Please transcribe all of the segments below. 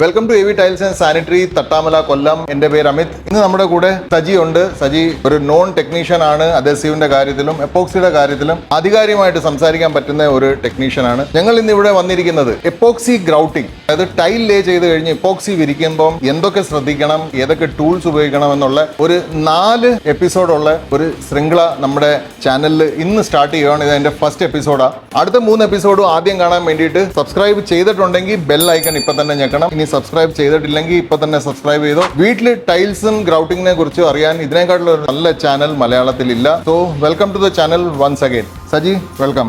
Welcome to AV tiles and sanitary Thattamala Kollam. എൻ്റെ പേര് അമിത്. ഇന്ന് നമ്മുടെ കൂടെ സജി ഉണ്ട്. സജി ഒരു നോൺ ടെക്നീഷ്യൻ ആണ്. അഡ്ഹസീവിന്റെ കാര്യത്തിലും എപ്പോക്സിയുടെ കാര്യത്തിലും ആധികാരികമായിട്ട് സംസാരിക്കാൻ പറ്റുന്ന ഒരു ടെക്നീഷ്യൻ ആണ്. ഞങ്ങൾ ഇന്ന് ഇവിടെ വന്നിരിക്കുന്നത് എപ്പോക്സി ഗ്രൗട്ടിംഗ്, അതായത് ടൈൽ ലേ ചെയ്ത് കഴിഞ്ഞ് എപ്പോക്സി വിരിക്കുമ്പോൾ എന്തൊക്കെ ശ്രദ്ധിക്കണം, ഏതൊക്കെ ടൂൾസ് ഉപയോഗിക്കണം എന്നുള്ള ഒരു 4 എപ്പിസോഡുള്ള ഒരു ശൃംഖല നമ്മുടെ ചാനലിൽ ഇന്ന് സ്റ്റാർട്ട് ചെയ്യുകയാണ്. ഇത് എൻ്റെ ഫസ്റ്റ് എപ്പിസോഡാണ്. അടുത്ത 3 എപ്പിസോഡും ആദ്യം കാണാൻ വേണ്ടിയിട്ട് സബ്സ്ക്രൈബ് ചെയ്തിട്ടുണ്ടെങ്കിൽ ബെൽ ഐക്കൺ ഇപ്പൊ തന്നെ ഞെക്കണം. ഇനി സബ്സ്ക്രൈബ് ചെയ്തിട്ടില്ലെങ്കിൽ ഇപ്പൊ തന്നെ സബ്സ്ക്രൈബ് ചെയ്തോ. വീട്ടിൽ ടൈൽസും ഗ്രൗട്ടിങ്ങിനെ കുറിച്ച് അറിയാൻ ഇതിനേക്കാളുള്ള ഒരു നല്ല ചാനൽ മലയാളത്തിൽ ഇല്ല. So welcome to the channel once again. Saji, welcome.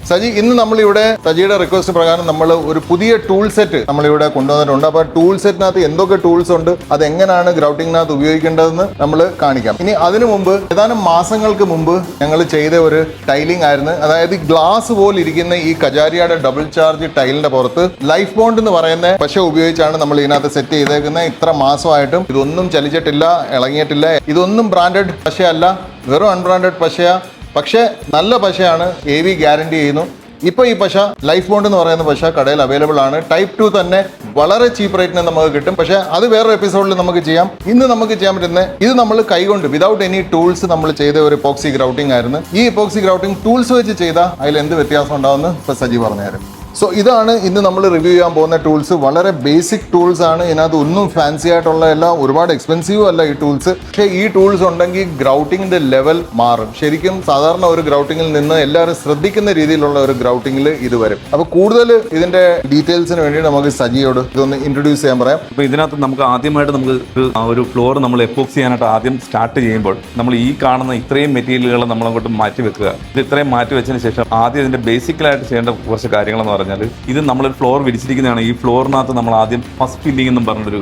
Saji, ഇന്ന് നമ്മളിവിടെ സജിയുടെ റിക്വസ്റ്റ് പ്രകാരം നമ്മൾ ഒരു പുതിയ ടൂൾ സെറ്റ് നമ്മളിവിടെ കൊണ്ടുവന്നിട്ടുണ്ട്. അപ്പോൾ ടൂൾ സെറ്റിനകത്ത് എന്തൊക്കെ ടൂൾസ് ഉണ്ട്, അത് എങ്ങനെയാണ് ഗ്രൗട്ടിങ്ങിനകത്ത് ഉപയോഗിക്കേണ്ടതെന്ന് നമ്മൾ കാണിക്കാം. ഇനി അതിനു മുമ്പ് ഏതാനും മാസങ്ങൾക്ക് മുമ്പ് ഞങ്ങൾ ചെയ്ത ഒരു ടൈലിംഗ് ആയിരുന്നു. അതായത് ഗ്ലാസ് പോലെ ഇരിക്കുന്ന ഈ കജാരിയുടെ ഡബിൾ ചാർജ് ടൈലിന്റെ പുറത്ത് ലൈഫ് ബോണ്ട് എന്ന് പറയുന്ന പശ ഉപയോഗിച്ചാണ് നമ്മൾ ഇതിനകത്ത് സെറ്റ് ചെയ്തേക്കുന്നത്. ഇത്ര മാസമായിട്ടും ഇതൊന്നും ചലിച്ചിട്ടില്ല, ഇളങ്ങിയിട്ടില്ല. ഇതൊന്നും ബ്രാൻഡഡ് പശയല്ല, വെറും അൺബ്രാൻഡഡ് പശയാ. പക്ഷേ നല്ല പശയാണ്, AV ഗ്യാരണ്ടി ചെയ്യുന്നു. ഇപ്പോൾ ഈ പശ ലൈഫ് ബോണ്ട് എന്ന് പറയുന്ന പശ കടയിൽ അവൈലബിൾ ആണ്. ടൈപ്പ് 2 തന്നെ വളരെ ചീപ്പ് റേറ്റിന് നമുക്ക് കിട്ടും. പക്ഷേ അത് വേറൊരു എപ്പിസോഡിൽ നമുക്ക് ചെയ്യാം. ഇന്ന് നമുക്ക് ചെയ്യാൻ പറ്റുന്ന ഇത് നമ്മൾ കൈകൊണ്ട് വിതൗട്ട് എനി ടൂൾസ് നമ്മൾ ചെയ്ത ഒരു എപ്പോക്സി ഗ്രൗട്ടിംഗ് ആയിരുന്നു. ഈ എപ്പോക്സി ഗ്രൗട്ടിംഗ് ടൂൾസ് വെച്ച് ചെയ്താൽ അതിൽ എന്ത് വ്യത്യാസം ഉണ്ടാവുമെന്ന് ഇപ്പോൾ സജി പറഞ്ഞുതരും. സോ ഇതാണ് ഇന്ന് നമ്മൾ റിവ്യൂ ചെയ്യാൻ പോകുന്ന ടൂൾസ്. വളരെ ബേസിക് ടൂൾസ് ആണ്. ഇതിനകത്ത് ഒന്നും ഫാൻസി ആയിട്ടുള്ള എല്ലാം, ഒരുപാട് എക്സ്പെൻസീവ് അല്ല ഈ ടൂൾസ്. പക്ഷേ ഈ ടൂൾസ് ഉണ്ടെങ്കിൽ ഗ്രൗട്ടിങ്ങിന്റെ ലെവൽ മാറും. ശരിക്കും സാധാരണ ഒരു ഗ്രൗട്ടിങ്ങിൽ നിന്ന് എല്ലാവരും ശ്രദ്ധിക്കുന്ന രീതിയിലുള്ള ഒരു ഗ്രൗട്ടിങ്ങിൽ ഇത് വരും. അപ്പോൾ കൂടുതൽ ഇതിന്റെ ഡീറ്റെയിൽസിന് വേണ്ടി നമുക്ക് സജിയോട് ഇതൊന്ന് ഇൻട്രൊഡ്യൂസ് ചെയ്യാൻ പറയാം. അപ്പോൾ ഇതിനകത്ത് നമുക്ക് ആദ്യമായിട്ട് നമുക്ക് ഒരു ഫ്ലോർ നമ്മൾ എപ്പോക്സി ചെയ്യാനായിട്ട് ആദ്യം സ്റ്റാർട്ട് ചെയ്യുമ്പോൾ നമ്മൾ ഈ കാണുന്ന ഇത്രയും മെറ്റീരിയലുകൾ നമ്മളങ്ങോട്ട് മാറ്റി വെക്കുക. ഇത് ഇത്രയും മാറ്റി വെച്ചതിന് ശേഷം ആദ്യം ഇതിന്റെ ബേസിക്കലായിട്ട് ചെയ്യേണ്ട കുറച്ച് കാര്യങ്ങളെന്ന് പറഞ്ഞാൽ, ഇത് നമ്മളൊരു ഫ്ലോർ വിരിച്ചിരിക്കുന്നതാണ്. ഈ ഫ്ലോറിനകത്ത് നമ്മൾ ആദ്യം ഫസ്റ്റ് ഫില്ലിംഗ് എന്നും പറഞ്ഞൊരു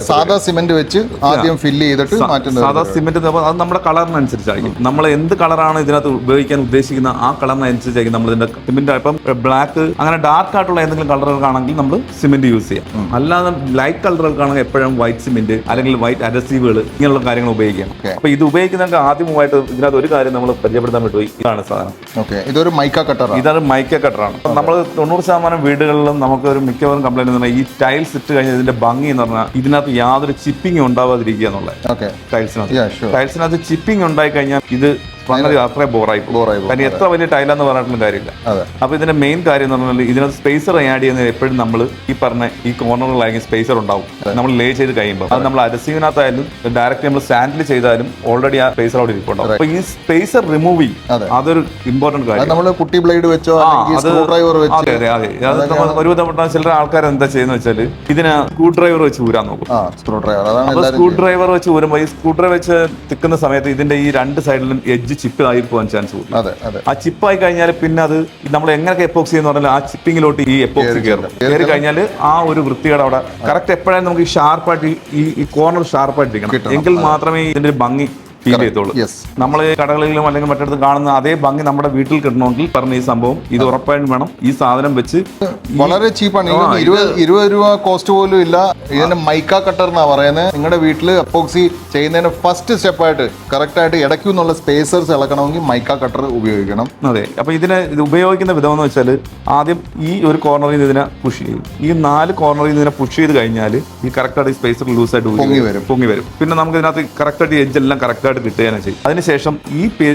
സാധാ സിമെന്റ് വെച്ച് ആദ്യം ഫില്ല് ചെയ്തിട്ട് മാറ്റുന്നത്. സാധാ സിമെന്റ് അത് നമ്മുടെ കളറിനനുസരിച്ചായിരിക്കും. നമ്മൾ എന്ത് കളറാണ് ഇതിനകത്ത് ഉപയോഗിക്കാൻ ഉദ്ദേശിക്കുന്ന ആ കളറിനനുസരിച്ചായിരിക്കും നമ്മൾ ഇതിന്റെ സിമെന്റ്. ഇപ്പം ബ്ലാക്ക് അങ്ങനെ ഡാർക്ക് ആയിട്ടുള്ള എന്തെങ്കിലും കളറുകൾക്കാണെങ്കിൽ നമ്മൾ സിമെന്റ് യൂസ് ചെയ്യാം. അല്ലാതെ ലൈറ്റ് കളറുകൾക്കാണെങ്കിൽ എപ്പോഴും വൈറ്റ് സിമെന്റ് അല്ലെങ്കിൽ വൈറ്റ് അഡസീവുകൾ ഇങ്ങനെയുള്ള കാര്യങ്ങൾ ഉപയോഗിക്കണം. അപ്പൊ ഇത് ഉപയോഗിക്കുന്നതിന് ആദ്യമായിട്ട് ഇതിനകത്ത് ഒരു കാര്യം നമ്മൾ പരിചയപ്പെടുത്താൻ പറ്റുമോ? ഇതാണ് സാധനം. ഇതൊരു മൈക്ക കട്ടർ. ഇതാണ് മൈക്ക കട്ടറാണ്. നമ്മൾ 90% വീടുകളിലും നമുക്ക് ഒരു മിക്കവാറും കംപ്ലൈന്റ് എന്ന് പറഞ്ഞാൽ ഈ ടൈൽസ് ഇട്ട് കഴിഞ്ഞാൽ ഇതിന്റെ ഭംഗി എന്ന് പറഞ്ഞാൽ ഇതിനകത്ത് യാതൊരു ചിപ്പിംഗ് ഉണ്ടാവാതിരിക്കുക എന്നുള്ളത്. ടൈൽസിനകത്ത് ചിപ്പിംഗ് ഉണ്ടായി കഴിഞ്ഞാൽ ഇത് സംഗതി അത്രയും ബോറായി. കാരണം എത്ര വലിയ ടൈലാന്ന് പറഞ്ഞിട്ടുള്ള കാര്യമില്ല. അപ്പൊ ഇതിന്റെ മെയിൻ കാര്യം എന്ന് പറഞ്ഞാൽ ഇതിനകത്ത് സ്പേസർ ആഡ് ചെയ്യുന്നത് എപ്പോഴും നമ്മൾ ഈ പറഞ്ഞ ഈ കോർണറുകളായിരിക്കും സ്പേസർ ഉണ്ടാവും. നമ്മൾ ലേ ചെയ്ത് കഴിയുമ്പോൾ അത് നമ്മൾ അഡസീവിനകത്തായാലും ഡയറക്റ്റ് നമ്മൾ സാൻഡിൽ ചെയ്താലും ഓൾറെഡി ആ സ്പേസർ അവിടെ ഇരിപ്പുണ്ടാവും. അപ്പൊ ഈ സ്പേസർ റിമൂവ് ചെയ്യും, അതൊരു ഇമ്പോർട്ടന്റ് കാര്യം. നമ്മൾ കുട്ടി ബ്ലേഡ് വെച്ചോ ഒരു വിധപ്പെട്ട ചില ആൾക്കാർ എന്താ ചെയ്യുന്ന വെച്ചാൽ ഇതിന് സ്ക്രൂ ഡ്രൈവർ വെച്ച് ഊരാൻ നോക്കും. സ്ക്രൂ ഡ്രൈവർ വെച്ച് ഊരുമ്പോൾ ഈ സ്ക്രൂ ഡ്രൈവർ വെച്ച് തിക്കുന്ന സമയത്ത് ഇതിന്റെ ഈ 2 സൈഡിലും എഡ്ജ് ചിപ്പ് ആയി പോകാൻ ചാൻസ് കൂടും. ആ ചിപ്പായി കഴിഞ്ഞാൽ പിന്നെ അത് നമ്മൾ എങ്ങനെയൊക്കെ എപ്പോക്സി എന്ന് പറഞ്ഞാൽ ആ ചിപ്പിങ്ങിലോട്ട് ഈ എപ്പോക്സി കയറി കഴിഞ്ഞാൽ ആ ഒരു വൃത്തിയുടെ അവിടെ കറക്റ്റ് എപ്പോഴാണ് നമുക്ക് ഈ ഷാർപ്പായിട്ട് ഈ കോർണർ ഷാർപ്പായിട്ടിരിക്കണം. എങ്കിൽ മാത്രമേ ഇതിന്റെ ഒരു ഭംഗി ഫീൽ ചെയ്തോളൂ. നമ്മൾ കടകളിലും അല്ലെങ്കിൽ മറ്റിടത്ത് കാണുന്ന അതേ ഭംഗി നമ്മുടെ വീട്ടിൽ കിട്ടണമെങ്കിൽ പറഞ്ഞ ഈ സംഭവം ഇത് ഉറപ്പായും വേണം. ഈ സാധനം വെച്ച് വളരെ ചീപ്പാണ്. 20 രൂപ കോസ്റ്റ് പോലും ഇല്ല. ഇതിന്റെ മൈക്ക കട്ടർ എന്നാ പറയുന്നത്. നിങ്ങളുടെ വീട്ടിൽ എപ്പോക്സി ചെയ്യുന്നതിന് ഫസ്റ്റ് സ്റ്റെപ്പായിട്ട് കറക്റ്റ് ആയിട്ട് ഇടയ്ക്കുന്നുള്ള സ്പേസേഴ്സ് ഇളക്കണമെങ്കിൽ മൈക്ക കട്ടർ ഉപയോഗിക്കണം. അതെ. അപ്പൊ ഇത് ഉപയോഗിക്കുന്ന വിധം എന്ന് വെച്ചാൽ ആദ്യം ഈ ഒരു കോർണറിൽ നിന്ന് ഇതിനെ പുഷ് ചെയ്യും. ഈ 4 കോർണറിൽ നിന്ന് ഇതിനെ പുഷ് ചെയ്ത് കഴിഞ്ഞാൽ ഈ കറക്റ്റായിട്ട് ഈ സ്പേസർ ലൂസായിട്ട് പൊങ്ങി വരും. പിന്നെ നമുക്ക് ഇതിനകത്ത് കറക്റ്റായിട്ട് എഡ്ജ് എല്ലാം കറക്റ്റ് കിട്ടുകയാണ് ചെയ്യും. അതിനുശേഷം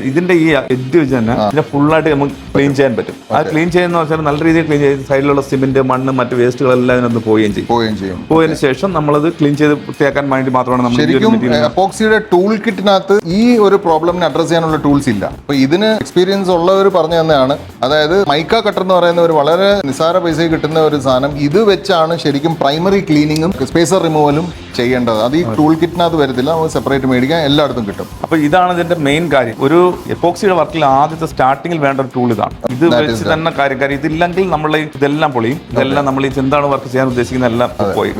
ഇതിന്റെ ഈ എഡ്ജ് വെച്ച് തന്നെ ഇതിനെ ഫുള്ളായിട്ട് നമുക്ക് ക്ലീൻ ചെയ്യാൻ പറ്റും. അത് ക്ലീൻ ചെയ്യുന്ന വെച്ചാൽ നല്ല രീതിയിൽ ക്ലീൻ ചെയ്ത് സൈഡിലുള്ള സിമെന്റ്, മണ്ണ്, മറ്റ് വേസ്റ്റുകളെല്ലാം ഇതിനകത്ത് പോവുകയും ചെയ്യും. പോയതിനു ശേഷം നമ്മളത് ക്ലീൻ ചെയ്ത് വൃത്തിയാക്കാൻ വേണ്ടി മാത്രമാണ് നമ്മൾ എപ്പോക്സിയുടെ ടൂൾ കിറ്റിനകത്ത് ഈ ഒരു പ്രോബ്ലമിനെ അഡ്രസ് ചെയ്യാനുള്ള ടൂൾസ് ഇല്ല. അപ്പൊ ഇതിന് എക്സ്പീരിയൻസ് ഉള്ളവർ പറഞ്ഞു തന്നെയാണ്. അതായത് മൈക്ക കട്ടർ എന്ന് പറയുന്ന ഒരു വളരെ നിസ്സാര പൈസയിൽ കിട്ടുന്ന ഒരു സാധനം. ഇത് വെച്ചാണ് ശരിക്കും പ്രൈമറി ക്ലീനിങ്ങും സ്പേസർ റിമൂവലും ചെയ്യേണ്ടത്. അത് ഈ ടൂൾ കിറ്റിനകത്ത് വരത്തില്ല. സെപ്പറേറ്റ് മേടിക്കാൻ എല്ലായിടത്തും കിട്ടും. അപ്പൊ ഇതാണ് ഇതിന്റെ മെയിൻ കാര്യം. ഒരു എപ്പോക്സിയുടെ വർക്കിൽ ആദ്യത്തെ സ്റ്റാർട്ടിങ്ങിൽ വേണ്ട ഒരു ടൂൾ ഇതാണ്. ഇത് വെച്ച് തന്നെ കാര്യം ഇതില്ലെങ്കിൽ നമ്മൾ ഇതെല്ലാം പൊളിയും. ഇതെല്ലാം നമ്മൾ എന്താണ് വർക്ക് ചെയ്യാൻ ഉദ്ദേശിക്കുന്ന എല്ലാം പോയി.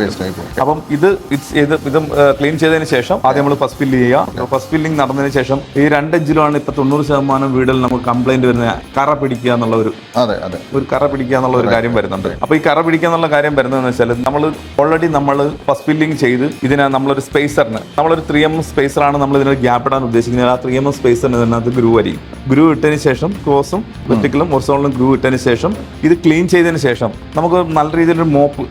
അപ്പം ഇത് ക്ലീൻ ചെയ്തതിന് ശേഷം ആദ്യം നമ്മൾ ഫസ്റ്റ് ഫില്ല് ചെയ്യുക. ഫസ്റ്റ് ഫില്ലിംഗ് നടന്നതിന് ശേഷം ഈ 2 ഇഞ്ചിലാണ് ഇപ്പൊ 90% വീടുകളിൽ നമുക്ക് കംപ്ലൈന്റ് വരുന്ന കറ പിടിക്കുക എന്നുള്ള ഒരു കറ പിടിക്കുക എന്നുള്ള ഒരു കാര്യം വരുന്നുണ്ട്. അപ്പൊ ഈ കറ പിടിക്കുക എന്നുള്ള കാര്യം വരുന്നതെന്ന് വെച്ചാൽ നമ്മൾ ഓൾറെഡി നമ്മൾ ഫസ്റ്റ് ഫില്ലിംഗ് ചെയ്ത് ചെയ്ത് ഇതിനെ നമ്മളൊരു സ്പേസറിന് നമ്മളൊരു 3mm സ്പേസറാണ് നമ്മൾ ഇതിനൊരു ഗ്യാപ്പ് ഇടാൻ ഉദ്ദേശിക്കുന്നത്. ആ 3mm സ്പേസറിന് ഇതിനകത്ത് ഗ്രൂ അരിയും. ഗ്രൂ ഇട്ടതിന് ശേഷം ക്രോസും വെർട്ടിക്കലും ഹൊറിസോണ്ടലും ഗ്രൂ ഇട്ടതിന് ശേഷം ഇത് ക്ലീൻ ചെയ്തതിന് ശേഷം നമുക്ക് നല്ല രീതിയിലൊരു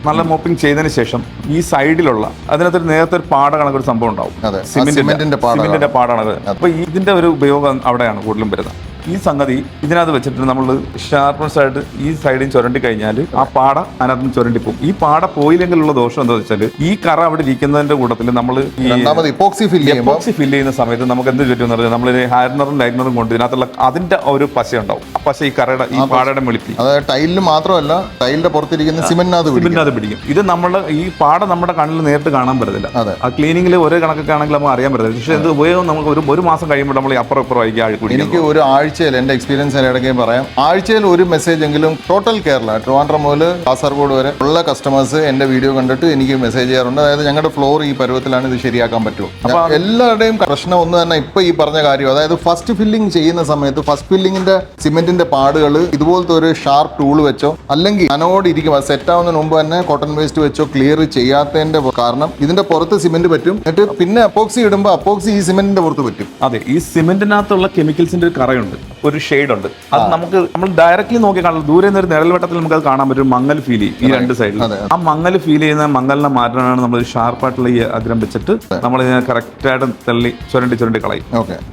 നല്ല മോപ്പിംഗ് ചെയ്തതിന് ശേഷം ഈ സൈഡിലുള്ള അതിനകത്ത് നേരത്തെ ഒരു പാട കണക്കൊരു സംഭവം ഉണ്ടാവും, സിമെന്റിന്റെ പാടാണ്. അപ്പൊ ഇതിന്റെ ഒരു ഉപയോഗം അവിടെയാണ് കൂടുതലും വരുന്നത്. ഈ സംഗതി ഇതിനകത്ത് വെച്ചിട്ട് നമ്മൾ ഷാർപ്പ്നെസ് ആയിട്ട് ഈ സൈഡിൽ ചുരണ്ടി കഴിഞ്ഞാൽ ആ പാട അതിനകത്ത് ചുരണ്ടി പോകും. ഈ പാട പോയില്ലെങ്കിലുള്ള ദോഷം എന്താ വെച്ചാൽ ഈ കറ അവിടെ ഇരിക്കുന്നതിന്റെ കൂട്ടത്തിൽ നമ്മൾ ഈ എപ്പോക്സി ഫില്ല് ചെയ്യുന്ന സമയത്ത് നമുക്ക് എന്ത് പറ്റുമെന്ന് പറഞ്ഞാൽ നമ്മൾ ഹാർഡനറും ലൈനറും കൊണ്ട് ഇതിനകത്തുള്ള അതിന്റെ ഒരു പശ ഉണ്ടാവും. ആ പശ ഈ കറയുടെ ഈ പാടയുടെ വെളുപ്പിൽ ടൈലിൽ മാത്രമല്ല ടൈലിന്റെ പുറത്തിരിക്കുന്ന സിമെന്റിനകത്ത് പിടിക്കും. ഇത് നമ്മൾ ഈ പാട നമ്മുടെ കണ്ണിൽ നേരിട്ട് കാണാൻ പറ്റത്തില്ല. ആ ക്ലീനിങ്ങിൽ ഒരേ കണക്കൊക്കെ ആണെങ്കിൽ നമുക്ക് അറിയാൻ പറ്റത്തില്ല. പക്ഷേ ഇത് ഉപയോഗം നമുക്ക് ഒരു മാസം കഴിയുമ്പോൾ നമ്മൾ അപ്പുറം ഇപ്പുറം ആയിരിക്കും. എനിക്ക് ഒരു ആഴ്ചയിൽ എന്റെ എക്സ്പീരിയൻസ് ഇടയ്ക്ക് പറയാം, ആഴ്ചയിൽ ഒരു മെസ്സേജ് എങ്കിലും ടോട്ടൽ കേരള ട്രിവാൻഡ്രം മുതൽ കാസർഗോഡ് വരെ ഉള്ള കസ്റ്റമേഴ്സ് എന്റെ വീഡിയോ കണ്ടിട്ട് എനിക്ക് മെസ്സേജ് ചെയ്യാറുണ്ട്. അതായത് ഞങ്ങളുടെ ഫ്ലോർ ഈ പരുവത്തിലാണ്, ഇത് ശരിയാക്കാൻ പറ്റുമോ. എല്ലാവരുടെയും പ്രശ്നം ഒന്ന് തന്നെ ഇപ്പൊ ഈ പറഞ്ഞ കാര്യം. അതായത് ഫസ്റ്റ് ഫില്ലിംഗ് ചെയ്യുന്ന സമയത്ത് ഫസ്റ്റ് ഫില്ലിങ്ങിന്റെ സിമെന്റിന്റെ പാടുകൾ ഇതുപോലത്തെ ഒരു ഷാർപ്പ് ടൂൾ വെച്ചോ അല്ലെങ്കിൽ നനോട് ഇരിക്കും സെറ്റ് ആവുന്നതിന് മുമ്പ് തന്നെ കോട്ടൺ വേസ്റ്റ് വെച്ചോ ക്ലിയർ ചെയ്യാത്തതിന്റെ കാരണം ഇതിന്റെ പുറത്ത് സിമെന്റ് പറ്റും. എന്നിട്ട് പിന്നെ അപ്പോക്സി ഇടുമ്പോൾ അപ്പോക്സി ഈ സിമെന്റിന്റെ പുറത്ത് പറ്റും. അതെ, ഈ സിമെന്റിനകത്തുള്ള കെമിക്കൽസിന്റെ ഒരു കറയുണ്ട്, ഒരു ഷെയ്ഡ് ഉണ്ട്. അത് നമ്മൾ ഡയറക്റ്റ്ലി നോക്കി കാണാം. ദൂരെ നിന്ന് ഒരു നിഴൽവട്ടത്തിൽ നമുക്ക് അത് കാണാൻ പറ്റും. മങ്ങൽ ഫീൽ ചെയ്യും ഈ രണ്ട് സൈഡിൽ. ആ മങ്ങൽ ഫീൽ ചെയ്യുന്ന മങ്ങലിനെ മാറ്റാനാണ് നമ്മൾ ഷാർപ്പായിട്ടുള്ള ഈ അഗ്രം വെച്ചിട്ട് നമ്മൾ ഇതിനെ കറക്റ്റായിട്ട് തള്ളി ചുരണ്ടി കളയും.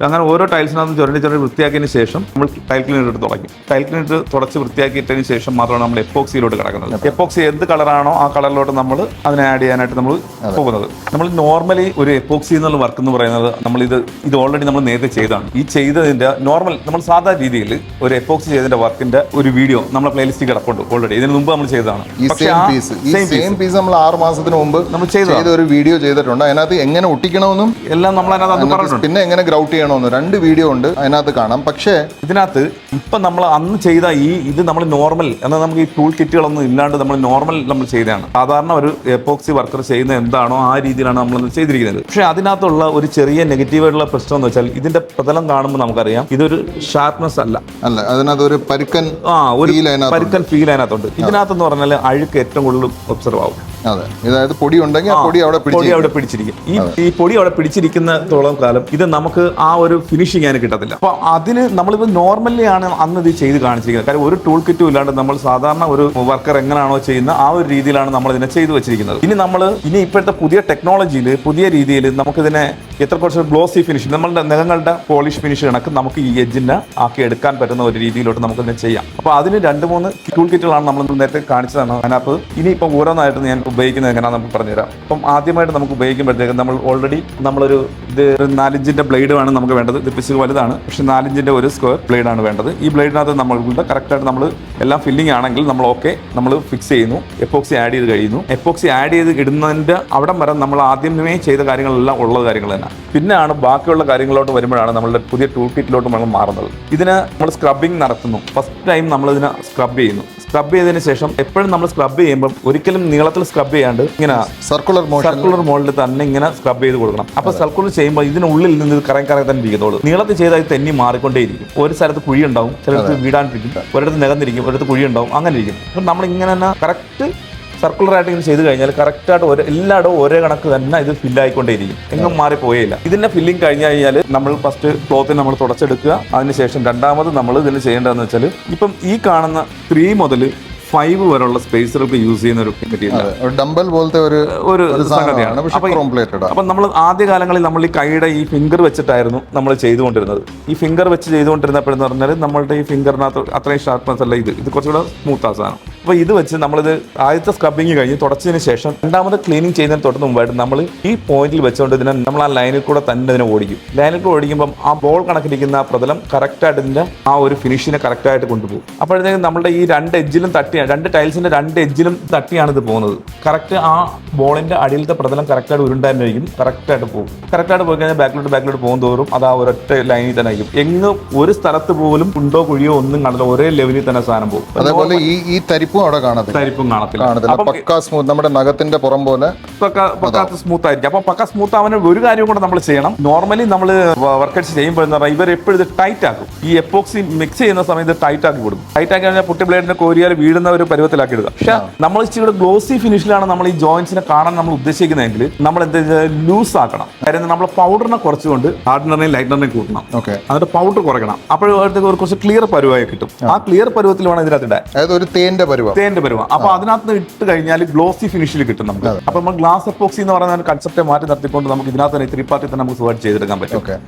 അങ്ങനെ ഓരോ ടൈൽസിനകത്ത് ചുരണ്ടി വൃത്തിയാക്കിയതിന് ശേഷം നമ്മൾ ടൈൽ ക്ലീനർ ഇട്ട് തുടങ്ങി. ടൈൽ ക്ലീനർ തുടച്ച് വൃത്തിയാക്കിയിട്ടതിന് ശേഷം മാത്രമാണ് നമ്മൾ എപ്പോക്സിയിലോട്ട് കിടക്കുന്നത്. എപ്പോക്സി എന്ത് കളറാണോ ആ കളറിലോട്ട് നമ്മൾ അതിനെ ആഡ് ചെയ്യാനായിട്ട് നമ്മൾ പോകുന്നത്. നമ്മൾ നോർമലി ഒരു എപ്പോക്സി എന്നുള്ള വർക്ക് എന്ന് പറയുന്നത് നമ്മൾ ഇത് ഓൾറെഡി നമ്മൾ നേരത്തെ ചെയ്തതാണ്. ഈ ചെയ്തതിന്റെ നോർമൽ നമ്മൾ സാധാ രീതിയിൽ ഒരു എപ്പോക്സി ചെയ്തതിന്റെ വർക്കിന്റെ ഒരു വീഡിയോ നമ്മളെ പ്ലേലിസ്റ്റിൽ കിടപ്പുണ്ട് ഓൾറെഡി. ഇതിന് മുമ്പ് നമ്മൾ ചെയ്തതാണ്. നമ്മൾ 6 മാസത്തിന് മുമ്പ് നമ്മൾ ചെയ്ത ഒരു വീഡിയോ ചെയ്തിട്ടുണ്ട്. അതിനകത്ത് എങ്ങനെ ഒട്ടിക്കണമെന്നും എല്ലാം നമ്മൾ അതിനകത്ത് പറഞ്ഞിട്ടുണ്ട്. പിന്നെ എങ്ങനെ ഗ്രൗട്ട് ചെയ്യണമെന്നും 2 വീഡിയോ ഉണ്ട്, അതിനകത്ത് കാണാം. പക്ഷേ ഇതിനകത്ത് ഇപ്പൊ നമ്മൾ അന്ന് ചെയ്ത ഇത് നമ്മൾ നോർമൽ എന്നാൽ നമുക്ക് ഈ ടൂൾ കിറ്റുകളൊന്നും ഇല്ലാണ്ട് നമ്മൾ നോർമൽ നമ്മൾ ചെയ്തതാണ്. സാധാരണ ഒരു എപ്പോക്സി വർക്കർ ചെയ്യുന്ന എന്താണോ ആ രീതിയിലാണ് നമ്മൾ ചെയ്തിരിക്കുന്നത്. പക്ഷെ അതിനകത്തുള്ള ഒരു ചെറിയ നെഗറ്റീവായിട്ടുള്ള പ്രശ്നം എന്ന് വെച്ചാൽ ഇതിന്റെ പ്രതലം കാണുമ്പോൾ നമുക്കറിയാം ഇതൊരു ഷാർപ്നെസ് അല്ല, അതിനകത്ത് ഒരു പരുക്കൻ ഫീൽ അതിനകത്തുണ്ട്. ഇതിനകത്തെന്ന് പറഞ്ഞാൽ അഴുക്ക് ഏറ്റവും കൂടുതൽ ഒബ്സർവ് ആവും. അതായത് പൊടി ഉണ്ടെങ്കിൽ പൊടി അവിടെ പിടിച്ചിരിക്കും. ഈ പൊടി അവിടെ പിടിച്ചിരിക്കുന്നതോളം കാലം ഇത് നമുക്ക് ആ ഒരു ഫിനിഷിങ് അതിന് കിട്ടത്തില്ല. അപ്പൊ അതിന് നമ്മളിത് നോർമലി ആണ് അന്ന് ഇത് ചെയ്ത് കാണിച്ചിരിക്കുന്നത്. കാര്യം ഒരു ടൂൾ കിറ്റും ഇല്ലാണ്ട് നമ്മൾ സാധാരണ ഒരു വർക്കർ എങ്ങനെയാണോ ചെയ്യുന്ന ആ ഒരു രീതിയിലാണ് നമ്മൾ ഇതിനെ ചെയ്തു വെച്ചിരിക്കുന്നത്. ഇനി ഇപ്പോഴത്തെ പുതിയ ടെക്നോളജിയിൽ പുതിയ രീതിയിൽ നമുക്കിതിനെ എത്ര കുറച്ച് ഗ്ലോസി ഫിനിഷ് നമ്മളുടെ നഖങ്ങളുടെ പോളിഷ് ഫിനിഷ് കണക്ക് നമുക്ക് ഈ എഡ്ജിനെ ആക്കി എടുക്കാൻ പറ്റുന്ന ഒരു രീതിയിലോട്ട് നമുക്കിതിനെ ചെയ്യാം. അപ്പൊ അതിന് 2-3 ടൂൾ കിറ്റുകളാണ് നമ്മൾ നേരത്തെ കാണിച്ചതാണ്. അതിനകത്ത് ഇനി ഇപ്പം ഓരോന്നായിട്ട് ഞാൻ ഉപയോഗിക്കുന്നത് എങ്ങനെയാണെന്ന് നമുക്ക് പറഞ്ഞുതരാം. അപ്പം ആദ്യമായിട്ട് നമുക്ക് ഉപയോഗിക്കുമ്പോഴത്തേക്കും നമ്മൾ ഓൾറെഡി നമ്മളൊരു 4 ഇഞ്ചിന്റെ ബ്ലേഡ് ആണ് നമുക്ക് വേണ്ടത്. ഇത് പിശുക്ക് വലുതാണ്, പക്ഷെ 4 ഇഞ്ചിന്റെ ഒരു സ്ക്വയർ ബ്ലേഡ് ആണ് വേണ്ടത്. ഈ ബ്ലേഡിനകത്ത് നമ്മളുടെ കറക്റ്റായിട്ട് നമ്മൾ എല്ലാം ഫില്ലിംഗ് ആണെങ്കിൽ നമ്മൾ നമ്മൾ ഫിക്സ് ചെയ്യുന്നു. എപ്പോക്സി ആഡ് ചെയ്ത് കഴിയുന്നു. എപ്പോക്സി ആഡ് ചെയ്ത് ഇടുന്നതിന്റെ അവിടം വരെ നമ്മൾ ആദ്യമേ ചെയ്ത കാര്യങ്ങളെല്ലാം ഉള്ള കാര്യങ്ങൾ തന്നെ. പിന്നെയാണ് ബാക്കിയുള്ള കാര്യങ്ങളിലോട്ട് വരുമ്പോഴാണ് നമ്മളുടെ പുതിയ ടൂൾ കിറ്റിലോട്ട് നമ്മൾ മാറുന്നത്. ഇതിന് നമ്മൾ സ്ക്രബിങ് നടത്തുന്നു. ഫസ്റ്റ് ടൈം നമ്മൾ ഇതിനെ സ്ക്രബ് ചെയ്യുന്നു. സ്ക്രബ് ചെയ്തതിന് ശേഷം എപ്പോഴും നമ്മൾ സ്ക്രബ് ചെയ്യുമ്പോൾ ഒരിക്കലും നീളത്തിൽ സ്ക്രബ് ചെയ്യാണ്ട് ഇങ്ങനെ സർക്കുലർ മോഡിൽ തന്നെ ഇങ്ങനെ സ്ക്രബ് ചെയ്ത് കൊടുക്കണം. അപ്പൊ സർക്കുലർ ചെയ്യുമ്പോൾ ഇതിനുള്ളിൽ നിന്ന് കറങ്ങി തന്നെ ഇരിക്കത്തുള്ളൂ. നീളത്തിൽ ചെയ്താൽ ഇത് തെന്നി മാറിക്കൊണ്ടേയിരിക്കും. ഒരു സ്ഥലത്ത് കുഴി ഉണ്ടാവും, ചിലടത്ത് വീടാണ്ടിരിക്കും, ഒരിടത്ത് നികന്നിരിക്കും, ഒരിടത്ത് കുഴി ഉണ്ടാവും, അങ്ങനെ ഇരിക്കും. അപ്പൊ നമ്മൾ ഇങ്ങനെ തന്നെ കറക്റ്റ് സർക്കുലറായിട്ട് ഇങ്ങനെ ചെയ്ത് കഴിഞ്ഞാൽ കറക്റ്റായിട്ട് എല്ലായിടവും ഒരേ കണക്ക് തന്നെ ഇത് ഫില്ലായിക്കൊണ്ടേയിരിക്കും, എങ്ങും മാറിപ്പോയില്ല. ഇതിന്റെ ഫില്ലിംഗ് കഴിഞ്ഞ് കഴിഞ്ഞാൽ നമ്മൾ ഫസ്റ്റ് ക്ലോത്തിൽ നമ്മൾ തുടച്ചെടുക്കുക. അതിനുശേഷം രണ്ടാമത് നമ്മൾ ഇതിന് ചെയ്യേണ്ടതെന്ന് വെച്ചാൽ ഇപ്പം ഈ കാണുന്ന 3 മുതൽ 5 വരെയുള്ള സ്പേസറുകൾ യൂസ് ചെയ്യുന്ന ഒരു മെറ്റീരിയൽ ഡംബൽ പോലത്തെ ഒരു സംഗതിയാണ്. അപ്പൊ നമ്മൾ ആദ്യകാലങ്ങളിൽ നമ്മൾ ഈ കൈയുടെ ഈ ഫിംഗർ വെച്ചിട്ടായിരുന്നു നമ്മൾ ചെയ്തുകൊണ്ടിരുന്നത്. ഈ ഫിംഗർ വെച്ച് ചെയ്തുകൊണ്ടിരുന്നപ്പോഴെന്ന് പറഞ്ഞാൽ നമ്മളുടെ ഈ ഫിംഗറിനകത്ത് അത്രയും ഷാർപ്നെസ് അല്ല, ഇത് കുറച്ചുകൂടെ സ്മൂത്ത് സാധനം. അപ്പൊ ഇത് വെച്ച് നമ്മളിത് ആദ്യത്തെ സ്ക്രബിങ് കഴിഞ്ഞ് തുടച്ചതിന് ശേഷം രണ്ടാമത് ക്ലീനിങ് ചെയ്യുന്നതിന് തൊട്ട് മുമ്പായിട്ട് നമ്മൾ ഈ പോയിന്റിൽ വെച്ചുകൊണ്ട് ഇതിനെ നമ്മൾ ആ ലൈനിൽ കൂടെ തന്നെ ഇതിനെ ഓടിക്കും. ലൈനിൽ കൂടെ ഓടിക്കുമ്പോൾ ആ ബോൾ കണക്കിരിക്കുന്ന ആ പ്രതലം കറക്റ്റായിട്ട് ഇതിന്റെ ആ ഒരു ഫിനിഷിനെ കറക്റ്റായിട്ട് കൊണ്ടുപോകും. അപ്പോഴത്തേക്കും നമ്മുടെ ഈ 2 എഡ്ജിലും തട്ടിയാണ്, 2 ടൈൽസിന്റെ 2 എഡ്ജിലും തട്ടിയാണ് ഇത് പോകുന്നത്. കറക്റ്റ് ആ ബോളിന്റെ അടിയിലത്തെ പ്രതലം കറക്റ്റായിട്ട് ഉരുണ്ടായിരിക്കും, കറക്റ്റായിട്ട് പോകും. കറക്റ്റായിട്ട് പോയി കഴിഞ്ഞാൽ ബാക്കിലോട്ട് പോകും തോറും അത് ആ ഒരൊറ്റ ലൈനിൽ തന്നെ ആയിരിക്കും. എങ്ങും ഒരു സ്ഥലത്ത് പോലും ഉണ്ടോ കുഴിയോ ഒന്നും കണ്ടില്ല, ഒരേ ലെവലിൽ തന്നെ സാധനം പോകും. അതേപോലെ ഈ തരിപ്പ് തരിപ്പും അവിടെ കാണത്തില്ല. പക്കാ സ്മൂത്ത്, നമ്മുടെ നഖത്തിന്റെ പുറം പോലെ സ്മൂത്ത് ആയിരിക്കും. അപ്പൊ പക്ക സ്മൂത്ത് ആവാൻ ഒരു കാര്യം കൂടെ നമ്മൾ ചെയ്യണം. നോർമലി നമ്മൾ വർക്കൗട്ട്സ് ചെയ്യുമ്പോൾ എന്താ പറയുക, ഇവർ എപ്പോഴും ഇത് ടൈറ്റ് ആക്കും. ഈ എപ്പോക്സി മിക്സ് ചെയ്യുന്ന സമയത്ത് ടൈറ്റ് ആക്കി കൊടുക്കും. ടൈറ്റ് ആക്കി കഴിഞ്ഞാൽ പുട്ടി ബ്ലേഡിന്റെ കോരിയാൽ വീഴുന്ന ഒരു പരുവത്തിലാക്കി ഇടുക. പക്ഷെ നമ്മൾ ഇച്ചിരി ഗ്ലോസി ഫിനിഷിലാണ് നമ്മൾ ഈ ജോയിന്റ്സിനെ കാണാൻ നമ്മൾ ഉദ്ദേശിക്കുന്നതെങ്കിൽ നമ്മൾ എന്താ ലൂസ് ആക്കണം. കാര്യം നമ്മൾ പൗഡറിനെ കുറച്ചുകൊണ്ട് ഹാർഡനറിനെയും ലൈറ്റനറിനെയും കൂട്ടണം. എന്നിട്ട് പൗഡർ കുറയ്ക്കണം. അപ്പോഴത്തേക്ക് കുറച്ച് ക്ലിയർ പരുവായി കിട്ടും. ആ ക്ലിയർ പരുവത്തിൽ വേണം ഇതിനകത്ത് ഇടാൻ. അതായത് ഒരു തേന്റെ പരുവം. അപ്പൊ അതിനകത്ത് ഇട്ട് കഴിഞ്ഞാൽ ഗ്ലോസി ഫിനിഷിൽ കിട്ടും നമുക്ക്. അപ്പൊ നമ്മൾ ഗ്ലാസ് എപ്പോക്സി എന്ന് പറയുന്ന കൺസെപ്റ്റ് മാറ്റി നിർത്തിക്കൊണ്ട് നമുക്ക് ഇതിനകത്ത് തന്നെ 3 പാർട്ടി തന്നെ നമുക്ക് സുഖമായിട്ട് ചെയ്തെടുക്കാൻ പറ്റും.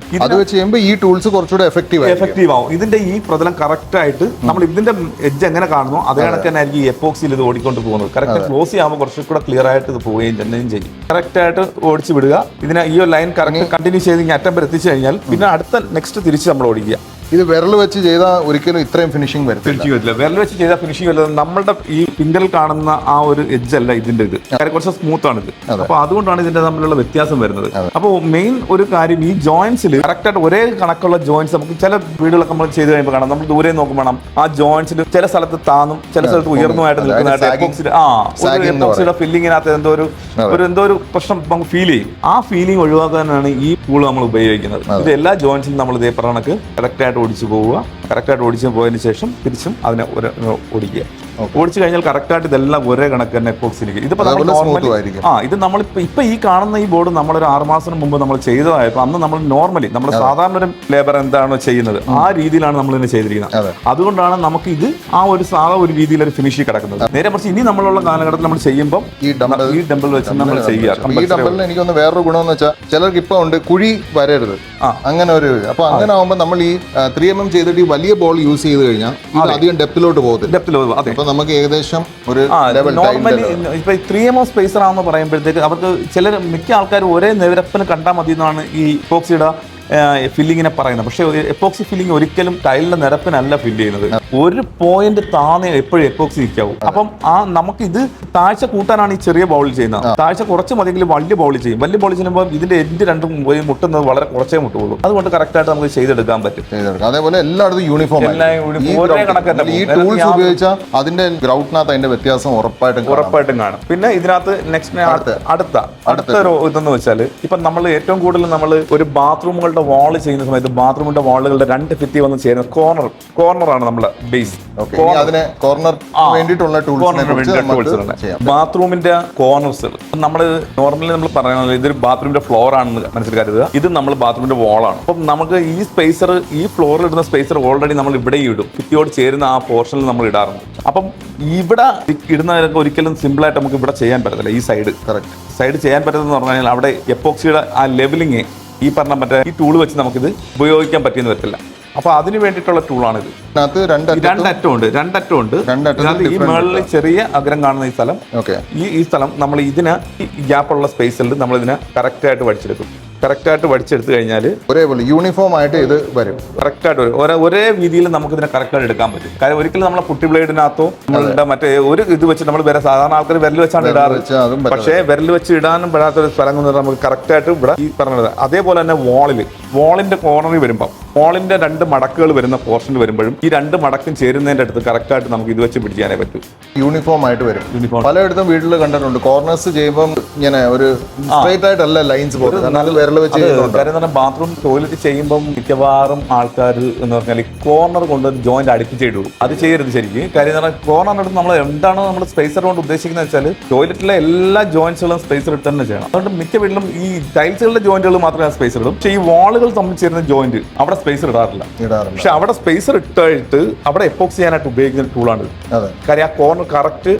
അത് വെച്ച് ചെയ്യുമ്പോൾ ഈ ടൂൾസ് കുറച്ചുകൂടെ എഫക്റ്റീവ് ആവും. ഇതിന്റെ ഈ പ്രതലം കറക്റ്റ് ആയിട്ട് നമ്മൾ ഇതിന്റെ എഡ്ജ് എങ്ങനെ കാണുന്നു അതേ കണക്ക് തന്നെ ആയിരിക്കും ഈ എപ്പോക്സിയിൽ ഇത് ഓടിക്കൊണ്ട് പോകുന്നത്. കറക്റ്റ് ഗ്ലോസി ആകുമ്പോൾ കുറച്ചുകൂടെ ക്ലിയർ ആയിട്ട് ഇത് പോവുകയും തന്നെ ചെയ്യും. കറക്റ്റ് ആയിട്ട് ഓടിച്ച് വിടുക. ഇതിനെ ഈ ഒരു ലൈൻ കറക്റ്റ് കണ്ടിന്യൂ ചെയ്ത് ഇങ്ങനെ അറ്റം വരെ എത്തിച്ചു കഴിഞ്ഞാൽ പിന്നെ അടുത്ത നെക്സ്റ്റ് തിരിച്ച് നമ്മൾ ഓടിക്കുക. ഇത് വിരൽ വെച്ച് ചെയ്താൽ ഒരിക്കലും ഇത്രയും ഫിനിഷിംഗ് വരത്തില്ല. വിരൽ വെച്ച് ചെയ്താൽ ഫിനിഷിംഗ് വരുന്നത് നമ്മുടെ ഈ ഫിംഗറിൽ കാണുന്ന ആ ഒരു എഡ്ജ് അല്ല ഇതിന്റെ ഇത്. കാര്യം കുറച്ച് സ്മൂത്ത് ആണ് ഇത്. അപ്പൊ അതുകൊണ്ടാണ് ഇതിന്റെ തമ്മിലുള്ള വ്യത്യാസം വരുന്നത്. അപ്പോൾ മെയിൻ ഒരു കാര്യം ഈ ജോയിന്റ്സിൽ കറക്റ്റ് ആയിട്ട് ഒരേ കണക്കുള്ള ജോയിന്റ്സ് നമുക്ക് ചില വീടുകളൊക്കെ നമ്മൾ ചെയ്ത് കഴിയുമ്പോൾ കാണാം. നമ്മൾ ദൂരെ നോക്കുമ്പോൾ ആ ജോയിന്റ്സിൽ ചില സ്ഥലത്ത് താന്നും ചില സ്ഥലത്ത് ഉയർന്നുമായിട്ട് നിൽക്കുന്നതായിട്ട് എപ്പോക്സിയുടെ ഫില്ലിങ്ങിനകത്ത് എന്തോ ഒരു പ്രശ്നം നമുക്ക് ഫീൽ ചെയ്യും. ആ ഫീലിംഗ് ഒഴിവാക്കാനാണ് ഈ ടൂൾ നമ്മൾ ഉപയോഗിക്കുന്നത്. ഇത് എല്ലാ ജോയിന്റ്സിലും നമ്മൾ ഇതേ പറഞ്ഞ കറക്റ്റ് ആയിട്ട് ഓടിച്ചു പോവുക. കറക്റ്റായിട്ട് ഓടിച്ചു പോയതിന് ശേഷം തിരിച്ചും അതിനെ ഓടിക്കുക. ഓടിച്ചു കഴിഞ്ഞാൽ കറക്റ്റായിട്ട് ഇതെല്ലാം ഒരേ കണക്ക് തന്നെ എപ്പോക്സിലേക്ക്. ഇതിപ്പോ ഇത് നമ്മളിപ്പോ ഈ കാണുന്ന ഈ ബോർഡ് നമ്മളൊരു 6 മാസം മുമ്പ് നമ്മൾ ചെയ്തതായപ്പോൾ അന്ന് നമ്മൾ നോർമലി നമ്മൾ സാധാരണ ഒരു ലേബർ എന്താണോ ചെയ്യുന്നത് ആ രീതിയിലാണ് നമ്മൾ ഇതിനെ ചെയ്തിരിക്കുന്നത്. അതുകൊണ്ടാണ് നമുക്ക് ഇത് ആ ഒരു സാധാ ഒരു രീതിയിൽ ഒരു ഫിനിഷിൽ കിടക്കുന്നത്. നേരെ മറിച്ച് ഇനി നമ്മളുള്ള കാലഘട്ടത്തിൽ നമ്മൾ ചെയ്യുമ്പോൾ ഈ ഡംബിൾ വെച്ച് നമ്മൾ ചെയ്യുക. ഈ ഡംബിളിന് എനിക്കൊന്ന് വേറൊരു ഗുണമെന്ന് വെച്ചാൽ ചിലർക്ക് ഇപ്പൊ ഉണ്ട് കുഴി വരരുത് അങ്ങനെ ഒരു. അപ്പൊ അങ്ങനെ ആകുമ്പോൾ നമ്മൾ ഈ 3mm ചെയ്തിട്ട് ഈ വലിയ ബോൾ യൂസ് ചെയ്ത് കഴിഞ്ഞാൽ അധികം ഡെപ്തിലോട്ട് പോകത്തില്ല. നമുക്ക് ഏകദേശം ഒരു നോർമലി ഇപ്പൊ 3mm സ്പേസർ ആണെന്ന് പറയുമ്പോഴത്തേക്ക് അവർക്ക് മിക്ക ആൾക്കാരും ഒരേ നിരപ്പിന് കണ്ടാൽ മതി എന്നാണ് ഈ എപ്പോക്സിയുടെ ഫില്ലിങ്ങിനെ പറയുന്നത്. പക്ഷെ എപ്പോക്സി ഫില്ലിങ് ഒരിക്കലും ടൈലിന്റെ നിരപ്പിനല്ല ഫില്ല് ചെയ്യുന്നത്. ഒരു പോയിന്റ് താന്നേ എപ്പോഴും എപ്പോക്സി നിൽക്കാവും. അപ്പം നമുക്ക് ഇത് താഴ്ച കൂട്ടാനാണ് ഈ ചെറിയ ബൗളിൽ ചെയ്യുന്നത്. താഴ്ച കുറച്ച് മതിയെങ്കിലും വലിയ ബൗളിൽ ചെയ്യും. വലിയ ബൗളിൽ ചെയ്യുമ്പോൾ ഇതിന്റെ എൻഡ് രണ്ടും പോയി മുട്ടുന്നത് വളരെ കുറച്ചേ മുട്ടുള്ളൂ. അതുകൊണ്ട് കറക്റ്റ് ആയിട്ട് നമുക്ക് ചെയ്തെടുക്കാൻ പറ്റും. അതേപോലെ എല്ലായിടത്തും യൂണിഫോം ഈ ടൂൾസ് ഉപയോഗിച്ചാൽ അതിന്റെ ഗ്രൗണ്ടിനകത്ത് അതിന്റെ വ്യത്യാസം ഉറപ്പായിട്ടും കാണും. പിന്നെ ഇതിനകത്ത് നെക്സ്റ്റ് അടുത്ത ഒരു ഇതെന്ന് വെച്ചാൽ ഇപ്പൊ നമ്മൾ ഏറ്റവും കൂടുതൽ നമ്മൾ ഒരു ബാത്റൂമുകളുടെ വാള് ചെയ്യുന്ന സമയത്ത് ബാത്റൂമിന്റെ വാളുകളുടെ 2 ഭിത്തി വന്ന് ചേരുന്ന കോർണറാണ് നമ്മുടെ ബേസ്. ബാത്റൂമിന്റെ കോർണേഴ്സ് നമ്മൾ നോർമലി നമ്മൾ പറയുന്നത് ഇതൊരു ബാത്റൂമിന്റെ ഫ്ലോർ ആണെന്ന് മനസ്സിലാക്കരുത്. ഇത് നമ്മൾ ബാത്റൂമിന്റെ വാളാണ്. അപ്പം നമുക്ക് ഈ ഫ്ലോറിൽ ഇടുന്ന സ്പേസർ ഓൾറെഡി നമ്മൾ ഇവിടെ ഇടും. ഭിത്തിയോട് ചേരുന്ന ആ പോർഷനിൽ നമ്മൾ ഇടാറുണ്ട്. അപ്പം ഇവിടെ ഇടുന്നതൊക്കെ ഒരിക്കലും സിമ്പിൾ ആയിട്ട് നമുക്ക് ഇവിടെ ചെയ്യാൻ പറ്റത്തില്ല. ഈ സൈഡ് ചെയ്യാൻ പറ്റുന്നതെന്ന് പറഞ്ഞാൽ അവിടെ എപ്പോക്സിയുടെ ആ ലെവലിങ് ഈ പറഞ്ഞ ഈ ടൂൾ വെച്ച് നമുക്കിത് ഉപയോഗിക്കാൻ പറ്റിയെന്ന് വരത്തില്ല. അപ്പൊ അതിന് വേണ്ടിയിട്ടുള്ള ടൂളാണിത്. രണ്ടറ്റമുണ്ട്. ഈ മുകളിൽ ചെറിയ അഗ്രം കാണുന്ന ഈ സ്ഥലം, ഈ സ്ഥലം നമ്മൾ ഇതിന് ഈ ഗ്യാപ്പുള്ള സ്പേസിൽ നമ്മൾ ഇതിനെ കറക്റ്റായിട്ട് വടിച്ചെടുക്കും. കറക്റ്റായിട്ട് വടിച്ചെടുത്തു കഴിഞ്ഞാൽ ഒരേപോലെ യൂണിഫോം ആയിട്ട് ഇത് വരും. കറക്റ്റായിട്ട് വരും. ഒരേ രീതിയിൽ നമുക്ക് ഇതിനെ കറക്റ്റായിട്ട് എടുക്കാൻ പറ്റും. കാര്യം ഒരിക്കലും നമ്മളെ പുട്ടി ബ്ലേഡിനകത്തോ നമ്മളുടെ മറ്റേ ഒരു ഇത് വെച്ച് നമ്മൾ സാധാരണ ആൾക്കാർ വിരൽ വെച്ചാണ് ഇടാറ്. പക്ഷേ വിരൽ വെച്ച് ഇടാനും പെടാത്തൊരു സ്ഥലം നമുക്ക് കറക്റ്റായിട്ട് ഇവിടെ ഈ പറഞ്ഞത്. അതേപോലെ തന്നെ വാളിന്റെ കോർണറിൽ വരുമ്പോൾ വാളിന്റെ 2 മടക്കുകൾ വരുന്ന പോർഷനിൽ വരുമ്പോഴും ഈ 2 മടക്കും ചേരുന്നതിന്റെ അടുത്ത് കറക്റ്റായിട്ട് നമുക്ക് ഇത് വെച്ച് പിടിക്കാനേ പറ്റും. യൂണിഫോം ആയിട്ട് വരും. പലയിടത്തും വീട്ടിൽ കണ്ടിട്ടുണ്ട് കോർണേഴ്സ് ചെയ്യുമ്പോൾ ഇങ്ങനെ ഒരു സ്ട്രൈറ്റ് ആയിട്ടല്ല ലൈൻസ് പോകുന്നത്. കാര്യം ബാത്റൂം ടോയ്ലറ്റ് ചെയ്യുമ്പോൾ മിക്കവാറും ആൾക്കാർ എന്ന് പറഞ്ഞാൽ കോർണർ കൊണ്ട് ജോയിന്റ് അടുപ്പിച്ചിടും. അത് ചെയ്യരുത് ശരിക്കും. കാര്യം കോർണറിനടുത്ത് നമ്മൾ എന്താണ് നമ്മൾ സ്പേസർ കൊണ്ട് ഉദ്ദേശിക്കുന്നത് വെച്ചാൽ ടോയ്ലറ്റിലെ എല്ലാ ജോയിന്റ്സുകളും സ്പേസർ ഇട്ട് തന്നെ ചെയ്യണം. അതുകൊണ്ട് മിക്ക വീട്ടിലും ഈ ടൈൽസുകളുടെ ജോയിന്റുകൾ മാത്രമേ സ്പേസർ ഇടും. പക്ഷേ ഈ വാളുകൾ തമ്മിൽ ചേരുന്ന ജോയിന്റ് അവിടെ സ്പേസർ ഇടാറില്ല. പക്ഷെ അവിടെ സ്പേസർ ഇട്ടായിട്ട് അവിടെ എപ്പോക്സി ചെയ്യാനായിട്ട് ഉപയോഗിക്കുന്ന ടൂളാണ്. കാര്യം ആ കോർണർ കറക്റ്റ്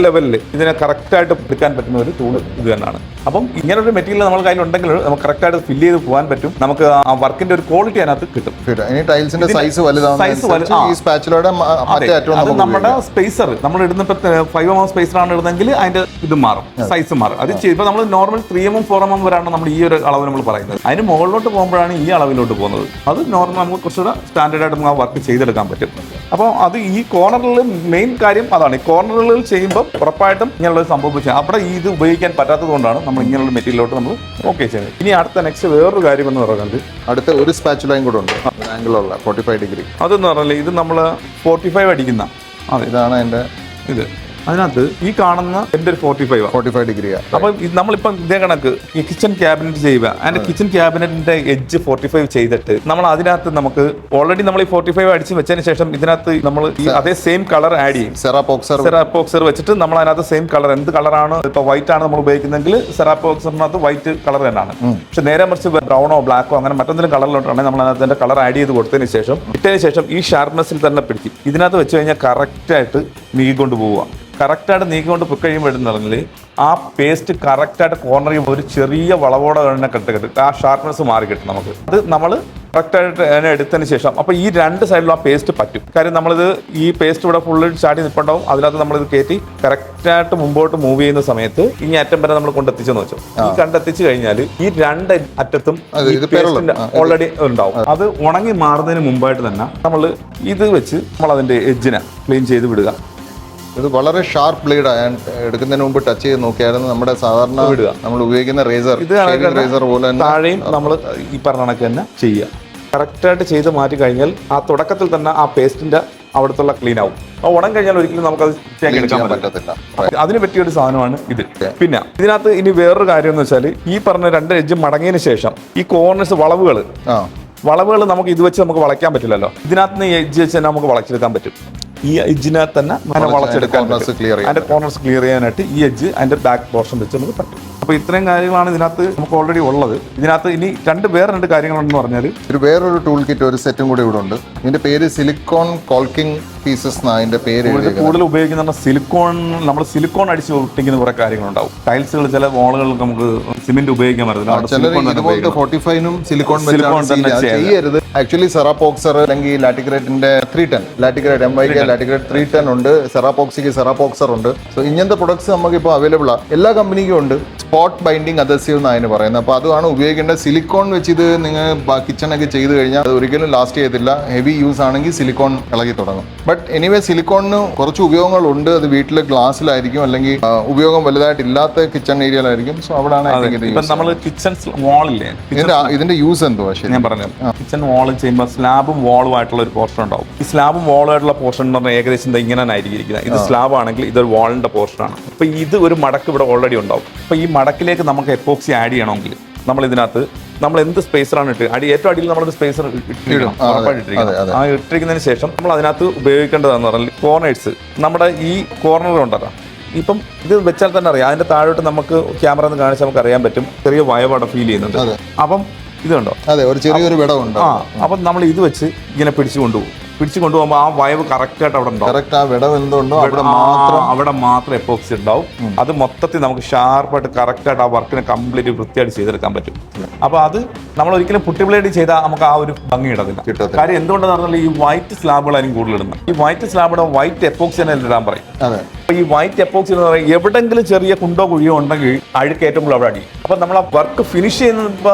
ലെവലിൽ ഇതിനെ കറക്റ്റായിട്ട് എടുക്കാൻ പറ്റുന്ന ഒരു ടൂൾ ഇത് തന്നെയാണ്. അപ്പം ഇങ്ങനെ ഒരു മെറ്റീരിയൽ നമ്മുടെ കയ്യിലുണ്ടെങ്കിൽ നമുക്ക് കറക്റ്റായിട്ട് ഫില്ല് ചെയ്ത് പോകാൻ പറ്റും. നമുക്ക് ആ വർക്കിന്റെ ഒരു ക്വാളിറ്റി അതിനകത്ത് കിട്ടും. അത് നമ്മുടെ സ്പേസർ നമ്മൾ ഇടുന്നപ്പോൾ 5mm സ്പേസറാണ് ഇടുന്നെങ്കിൽ അതിന്റെ ഇത് മാറും, സൈസ് മാറും. അത് ഇപ്പൊ നമ്മൾ നോർമൽ 3mm 4mm വരാണ് നമ്മൾ ഈ ഒരു അളവ് നമ്മൾ പറയുന്നത്. അതിന് മുകളിലോട്ട് പോകുമ്പോഴാണ് ഈ അളവിലോട്ട് പോകുന്നത്. അത് നോർമൽ നമുക്ക് കുറച്ചുകൂടെ സ്റ്റാൻഡേർഡ് ആയിട്ട് നമുക്ക് ആ വർക്ക് ചെയ്തെടുക്കാൻ പറ്റും. അപ്പോൾ അത് ഈ കോർണറിൽ മെയിൻ കാര്യം അതാണ്. ഈ കോർണറുകളിൽ ചെയ്യുമ്പോൾ ഉറപ്പായിട്ടും ഇങ്ങനെയുള്ള സംഭവം ചെയ്യാം. അവിടെ ഇത് ഉപയോഗിക്കാൻ പറ്റാത്തത് കൊണ്ടാണ് നമ്മൾ ഇങ്ങനെയുള്ള മെറ്റീരിയലോട്ട് നമ്മൾ ചെയ്യുന്നത്. ഇനി അടുത്ത നെക്സ്റ്റ് വേറൊരു കാര്യം എന്ന് പറയുന്നത് അടുത്ത ഒരു സ്പാച്ചുലയും കൂടെ ഉണ്ട്, ആംഗിളുള്ള 45 ഡിഗ്രി. അതെന്ന് പറഞ്ഞാൽ ഇത് നമ്മൾ 45 അടിക്കുന്ന ഇതാണ് അതിന്റെ ഇത് അതിനകത്ത് ഈ കാണുന്ന എൻ്റെ ഒരു 45 ഡിഗ്രിയാണ്. അപ്പൊ നമ്മളിപ്പം ഇതേ കണക്ക് ഈ കിച്ചൺ ക്യാബിനറ്റ് ചെയ്യുക, അതിന്റെ കിച്ചൺ ക്യാബിനറ്റിന്റെ എഡ്ജ് 45 ചെയ്തിട്ട് നമ്മൾ അതിനകത്ത് നമുക്ക് ഓൾറെഡി നമ്മൾ ഈ 45 അടിച്ച് വെച്ചതിന് ശേഷം ഇതിനകത്ത് നമ്മൾ ഈ അതേ സെയിം കളർ ആഡ് ചെയ്യും. സെറാപ്പോക്സർ വെച്ചിട്ട് നമ്മൾ അതിനകത്ത് സെയിം കളർ, എന്ത് കളറാണ് ഇപ്പൊ വൈറ്റ് ആണ് നമ്മൾ ഉപയോഗിക്കുന്നതെങ്കിൽ സെറാപ്പോക്സറിനകത്ത് വൈറ്റ് കളർ തന്നെയാണ്. പക്ഷെ നേരെ മറിച്ച് ബ്രൗണോ ബ്ലാക്കോ അങ്ങനെ മറ്റൊന്നിലും കളറിലോട്ടാണെങ്കിൽ നമ്മൾ അതിന്റെ കളർ ആഡ് ചെയ്ത് കൊടുത്തതിന് ശേഷം ഇട്ടതിന് ശേഷം ഈ ഷാർപ്നെസ്സിൽ തന്നെ പിടിക്കും. ഇതിനകത്ത് വെച്ച് കഴിഞ്ഞാൽ കറക്റ്റായിട്ട് നീക്കിക്കൊണ്ട് പോവുക. കറക്റ്റായിട്ട് നീക്കിക്കൊണ്ട് പോയി കഴിയുമ്പോഴെന്നുണ്ടെങ്കിൽ ആ പേസ്റ്റ് കറക്റ്റായിട്ട് കോർണറിൽ ഒരു ചെറിയ വളവോടെ തന്നെ കിട്ടും, ആ ഷാർപ്നെസ് മാറി കിട്ടും നമുക്ക്. അത് നമ്മൾ കറക്റ്റായിട്ട് അതിനെ എടുത്തതിന് ശേഷം അപ്പോൾ ഈ രണ്ട് സൈഡിലും ആ പേസ്റ്റ് പറ്റും. കാര്യം നമ്മളിത് ഈ പേസ്റ്റ് ഇവിടെ ഫുള്ള് ചാടി നിൽപ്പുണ്ടാവും, അതിനകത്ത് നമ്മളിത് കയറ്റി കറക്റ്റായിട്ട് മുമ്പോട്ട് മൂവ് ചെയ്യുന്ന സമയത്ത് ഈ അറ്റം വരെ നമ്മൾ കൊണ്ടെത്തിച്ചെന്ന് വെച്ചു. ഈ കണ്ടെത്തിച്ച് കഴിഞ്ഞാൽ ഈ രണ്ട് അറ്റത്തും ഓൾറെഡി ഉണ്ടാവും. അത് ഉണങ്ങി മാറുന്നതിന് മുമ്പായിട്ട് തന്നെ നമ്മൾ ഇത് വെച്ച് നമ്മൾ അതിന്റെ എഡ്ജിനെ ക്ലീൻ ചെയ്ത് വിടുക. ഇത് വളരെ ഷാർപ്പ് ബ്ലേഡ് എടുക്കുന്നതിന് മുമ്പ് ടച്ച് ചെയ്ത് നോക്കിയായിരുന്നു നമ്മുടെ സാധാരണ നമ്മൾ ഉപയോഗിക്കുന്ന റേസർ, റേസർ പോലെ താഴെയും നമ്മൾ ഈ പറഞ്ഞ കണക്ക് തന്നെ ചെയ്യുക. കറക്റ്റായിട്ട് ചെയ്ത് മാറ്റി കഴിഞ്ഞാൽ ആ തുടക്കത്തിൽ തന്നെ ആ പേസ്റ്റിന്റെ അവിടത്തുള്ള ക്ലീൻ ആവും. ആ ഉടൻ കഴിഞ്ഞാൽ ഒരിക്കലും നമുക്കത് ചെയ്യാൻ എടുക്കാൻ പറ്റത്തില്ല. അതിന് പറ്റിയൊരു സാധനമാണ് ഇത്. പിന്നെ ഇതിനകത്ത് ഇനി വേറൊരു കാര്യം എന്ന് വെച്ചാൽ ഈ പറഞ്ഞ രണ്ട് എഡ്ജ് മടങ്ങിയതിന് ശേഷം ഈ കോർണേഴ്സ് വളവുകൾ നമുക്ക് ഇത് വെച്ച് നമുക്ക് വളയ്ക്കാൻ പറ്റില്ലല്ലോ. ഇതിനകത്ത് നിന്ന് ഈ എഡ്ജ് വെച്ച് തന്നെ നമുക്ക് വളച്ചെടുക്കാൻ പറ്റും. ഈ എഡ്ജിനകത്ത് തന്നെ വളച്ചെടുക്കാൻ അതിന്റെ കോർണേഴ്സ് ക്ലിയർ ചെയ്യാനായിട്ട് ഈ എഡ്ജ് അതിന്റെ ബാക്ക് പോർഷൻ വെച്ച് നമുക്ക് പറ്റും. അപ്പോൾ ഇത്രയും കാര്യങ്ങളാണ് ഇതിനകത്ത് നമുക്ക് ഓൾറെഡി ഉള്ളത്. ഇതിനകത്ത് ഇനി വേറെ രണ്ട് കാര്യങ്ങളുണ്ടെന്ന് പറഞ്ഞാൽ വേറൊരു ടൂൾ കിറ്റ്, ഒരു സെറ്റും കൂടി ഇവിടെ ഉണ്ട്. ഇതിന്റെ പേര് സിലിക്കോൺ കോൾക്കിംഗ് പീസസ് എന്നാണ് അതിന്റെ പേര്. കൂടുതൽ ഉപയോഗിക്കുന്ന സിലിക്കോൺ അടിച്ച് ഒട്ടിക്കുന്ന കുറെ കാര്യങ്ങളുണ്ടാവും. ടൈൽസുകൾ ചില വാളുകൾക്ക് നമുക്ക് സിമെന്റ് ഉപയോഗിക്കാൻ പറ്റില്ല. 45നും സിലിക്കോൺ ചെയ്യരുത്. ആക്ച്വലി സെറാപോക്സർ അല്ലെങ്കിൽ ലാറ്റിഗ്രേറ്റിന്റെ 310 ലാറ്റിഗ്രേറ്റ് MYK ലാറ്റിഗ്രേറ്റ് 310 ഉണ്ട്. സെറാപോക്സിക്ക് സെറാപോക്സർ ഉണ്ട്. സോ ഇങ്ങനത്തെ പ്രൊഡക്ട്സ് നമുക്ക് ഇപ്പോൾ അവൈലബിൾ ആണ്, എല്ലാ കമ്പനിക്കും ഉണ്ട്. സ്പോട്ട് ബൈൻഡിങ് അദസീവ് എന്നാണ് അതിന് പറയുന്നത്. അപ്പോൾ അതാണ് ഉപയോഗിക്കേണ്ടത്. സിലിക്കോൺ വെച്ച് ഇത് നിങ്ങൾ കിച്ചണൊക്കെ ചെയ്ത് കഴിഞ്ഞാൽ അത് ഒരിക്കലും ലാസ്റ്റ് ചെയ്യത്തില്ല. ഹെവി യൂസ് ആണെങ്കിൽ സിലിക്കോൺ ഇളകി തുടങ്ങും. ബട്ട് എനിവേ സിലിക്കോണിന് കുറച്ച് ഉപയോഗങ്ങളുണ്ട്. അത് വീട്ടിൽ ഗ്ലാസ്സിലായിരിക്കും, അല്ലെങ്കിൽ ഉപയോഗം വലുതായിട്ടില്ലാത്ത കിച്ചൺ ഏരിയയിലായിരിക്കും. സോ അവിടെയാണ് കിച്ചൺ വാളില്ലേ, ഇതിന്റെ യൂസ് എന്തുവാ? ശരി, ഞാൻ പറഞ്ഞു. കിച്ചൺ വാൾ ചെയ്യുമ്പോൾ സ്ലാബും വാളും ആയിട്ടുള്ള ഒരു പോർഷൻ ഉണ്ടാവും. ഈ സ്ലാബും വാളും ആയിട്ടുള്ള പോർഷൻ എന്ന് പറഞ്ഞാൽ ഏകദേശം ഇങ്ങനെ ആയിരിക്കുന്നത്. ഇത് സ്ലാബ് ആണെങ്കിൽ ഇതൊരു വാളിന്റെ പോർഷനാണ്. അപ്പൊ ഇത് ഒരു മടക്ക് ഇവിടെ ഓൾറെഡി ഉണ്ടാവും. അപ്പൊ ഈ മടക്കിലേക്ക് നമുക്ക് എപ്പോക്സി ആഡ് ചെയ്യണമെങ്കിൽ നമ്മൾ ഇതിനകത്ത് നമ്മൾ എന്ത് സ്പേസറാണ് ഏറ്റവും അടിയിൽ നമ്മളൊരു സ്പേസർ ആ ഇട്ടിരിക്കുന്നതിന് ശേഷം നമ്മൾ അതിനകത്ത് ഉപയോഗിക്കേണ്ടതെന്ന് പറഞ്ഞാൽ കോർണേഴ്സ്, നമ്മുടെ ഈ കോർണർ ഉണ്ടല്ലോ, ഇപ്പം ഇത് വെച്ചാൽ തന്നെ അറിയാം, അതിന്റെ താഴോട്ട് നമുക്ക് ക്യാമറ ഒന്ന് കാണിച്ചാൽ നമുക്ക് അറിയാൻ പറ്റും ചെറിയ വയവട ഫീൽ ചെയ്യുന്നുണ്ട്. അപ്പം ഇതുണ്ടോ, ഒരു ചെറിയൊരു വിടവുണ്ട്. അപ്പം നമ്മൾ ഇത് വെച്ച് ഇങ്ങനെ പിടിച്ചു കൊണ്ടുപോകുമ്പോൾ ആ വയവ് കറക്റ്റായിട്ട് അവിടെ ഉണ്ടാവും. അവിടെ മാത്രം എപ്പോക്സി ഉണ്ടാവും. അത് മൊത്തത്തിൽ നമുക്ക് ഷാർപ്പായിട്ട് കറക്റ്റായിട്ട് ആ വർക്കിനെ കംപ്ലീറ്റ് വൃത്തിയായിട്ട് ചെയ്തെടുക്കാൻ പറ്റും. അപ്പൊ അത് നമ്മൾ ഒരിക്കലും പുട്ടിബ്ലേഡ് ചെയ്താൽ നമുക്ക് ആ ഒരു ഭംഗി ഇടത്തില്ല. കാര്യം എന്തുകൊണ്ടെന്ന് പറഞ്ഞാൽ ഈ വൈറ്റ് സ്ലാബുകളായിരിക്കും കൂടുതൽ ഇടുന്നത്. ഈ വൈറ്റ് സ്ലാബിടെ വൈറ്റ് എപ്പോക്സി തന്നെ ഇടാൻ പറയും. അപ്പൊ ഈ വൈറ്റ് എപ്പോക്സി എന്ന് പറയുന്നത് എവിടെങ്കിലും ചെറിയ കുണ്ടോ കുഴിയോ ഉണ്ടെങ്കിൽ അഴുക്കേറ്റുമ്പോൾ അവിടെ അടിയും. അപ്പൊ നമ്മൾ ആ വർക്ക് ഫിനിഷ് ചെയ്യുന്ന